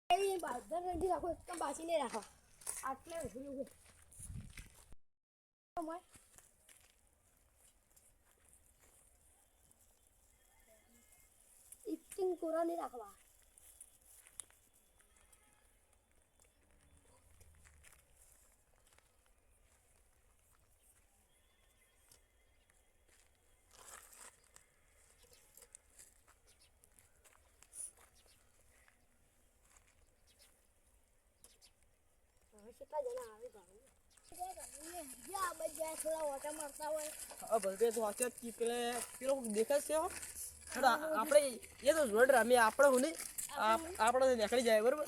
એ બાદર નથી રાખો એકદમ બાસી નહીં રાખો આટલે ઉભું ઇટિંગ કોરા નહીં રાખવા કેટલા જણા આવે ભાઈ યા બધા થોડા ઓટા મારતા હોય ભલતે તો આચે પેલો દેખાશે હો આપણે એ તો જોડ રમી આપણે હું નહીં આપણે નીકળી જાય બરોબર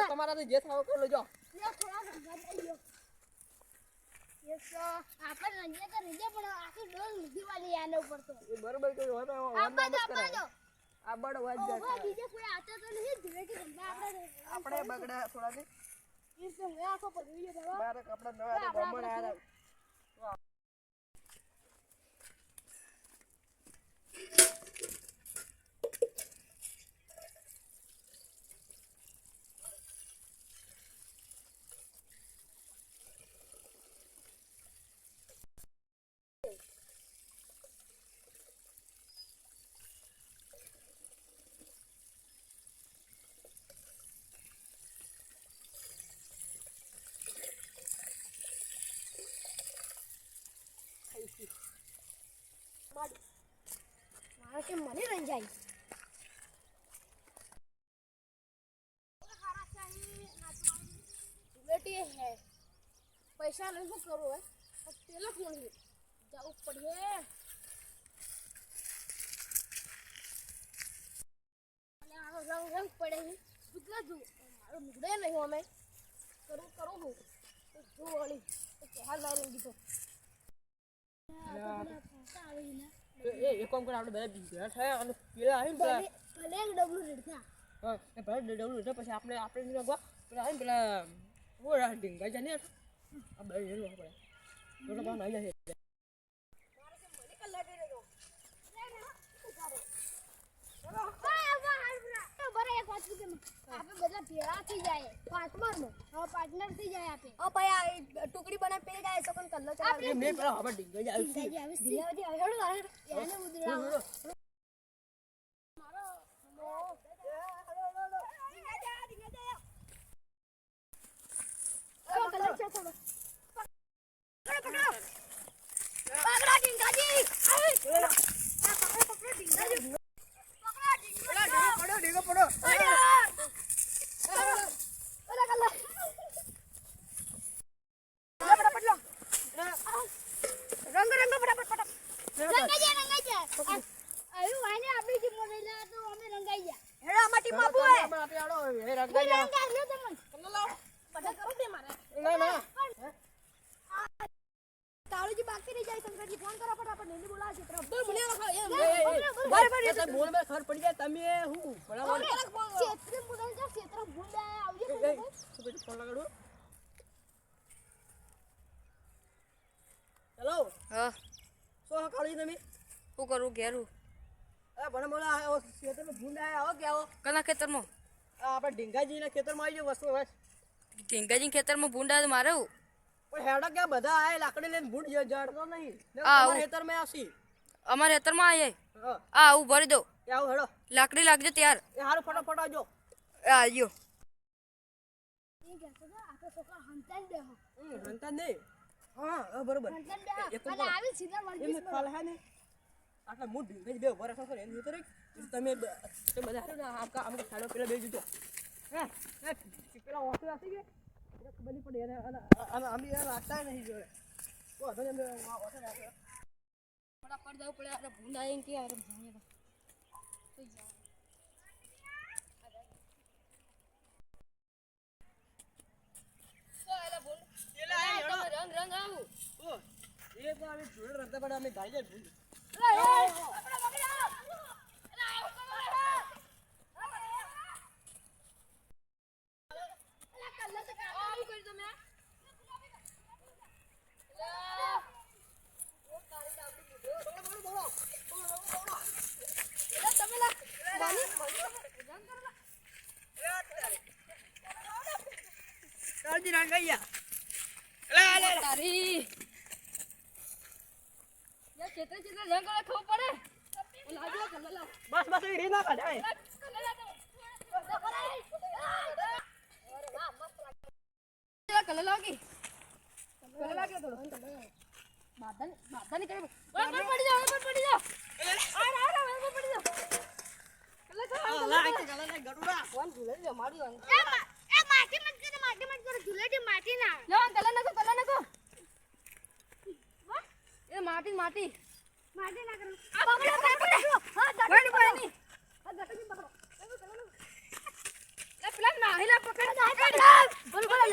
તમારા જે થાવ કરી લેજો આપણે રંજે તો રંજે પણ આખી ડોલ લીધી વાળી આને ઉપર તો બરોબર તો હોય તો આ બડ વાજ જાય બીજે કોઈ આતા તો નહીં ધીરેથી રંબા આપણે બગડા થોડા દે ઈ તો મે આખો પડી ગયો બાર કપડા નવા તો ગમણ આયા मारा के मने रंजाई बेटी है पैसा नहीं को करो है अब तेला फोन है जाओ पढ़िए અને આ રંગ રંગ પડે છે દુગલા જો મારો મુગડે નહીં હો मैं करो करो हूं तो जो वाली तो क्या लाइन દીધો એ કોમ કર આપણે બે ભેગા થાય અને પેલા આવીને પેલા ભલે ડબલું રેડતા હા એ ભલે ડબલું રેડતા પછી આપણે નીકળવા પેલા આવીને પેલા ઓરા ઢીંગા જાને આ બે હેલો આપણે તો બા નાઈ જાય મારે કે મને કલ્લા દે દેજો ચલો વાહ તો બરે એક વાત કીધું આપણે બધા ભેળા થઈ જાય પાર્ટનરમાં હા પાર્ટનર થઈ જાય આપે ઓ ભાઈ આ ટુકડી બનાવી પેલી જાય સકન કલ્લો ચાલે મે પેલા હવે ઢીંગા જાય ધીયાજી હેડો એને ઉદરા મારો પકડા ઢીંગાજી પકડો ઢીંગાજી ઢીંગો પડો તાળુજી બાકી રહી જાય શંકરજી ફોન કરો ફટાફટ નહીં બોલાવે છે તરફ બોલ મને બોલ મે ખબર પડી જાય તમે હું બરાબર ક્ષેત્ર બોલાવ છે ક્ષેત્ર ભૂંડા આવજે ફોન લગાડો હેલો હા સો કાળી તમે શું કરું ઘેરું આ ભણે બોલા આવો ખેતરમાં ભૂંડા આવો કે આવો કના ખેતરમાં આપણે ઢીંગાજીના ખેતરમાં આવી ગયો વસ્તુ બસ ઢીંગાજી ખેતરમાં ભૂંડા મારે પણ હેડો કે બધા આય લાકડી લઈને ભૂંડ જડતો નહીં તમારા ખેતરમાં આવશી અમારા ખેતરમાં આયે હા આવું ભરી દો આવો હેડો લાકડી લાગજો ત્યાર એ હારું ફટાફટ આવજો આવ્યો એ કે આપણે છોકરા હંતાન દેહો હંતાન નહીં હા બરોબર હંતાન દેહો અને આવી સીધા એમ વર્ગીસ ખાલ હે ને આટલા મોઢ ઢીંગાજી બે વર્ષ થશે એમ તો રે તમે બધા હાલો ને આમ સાડો પેલા બે જતો હે પેલા ઓટો આપી ગયા ખબર નહીં પડે એને અમે યાર રાખતા નહીં જોડે ઓ હતો ને ઓટો રાખે ફટાફટ જવું પડે અરે ભૂંડ આવીને કે અરે ભૂંડ રંગ રંગ આવું ઓ એ તો અમે જોડે રમતા પડે અમે ગાઈ જાય ભૂલ ચાલજી રંગ ગયા લે તારી યાર ચેતન રંગ ખબર પડે લાજો કલર લાવ બસ બસ એ રીના કાઢાય કલર લાગી કલર લાગ્યો તો બાધા ની કરી પડી જાવ પડી જાવ આ પડી જાવ કલર લાય કલર ગરુડા કોણ ભૂલે રે મારી વાંગ માટી મત કરો ધુલેટી માટી ના લો કલર નાખો એ માટી માટી ના કરો પકડો હા કોઈ નહીં આ ગટની પકડો પેલા નાહીલા પકડ બોલ બોલ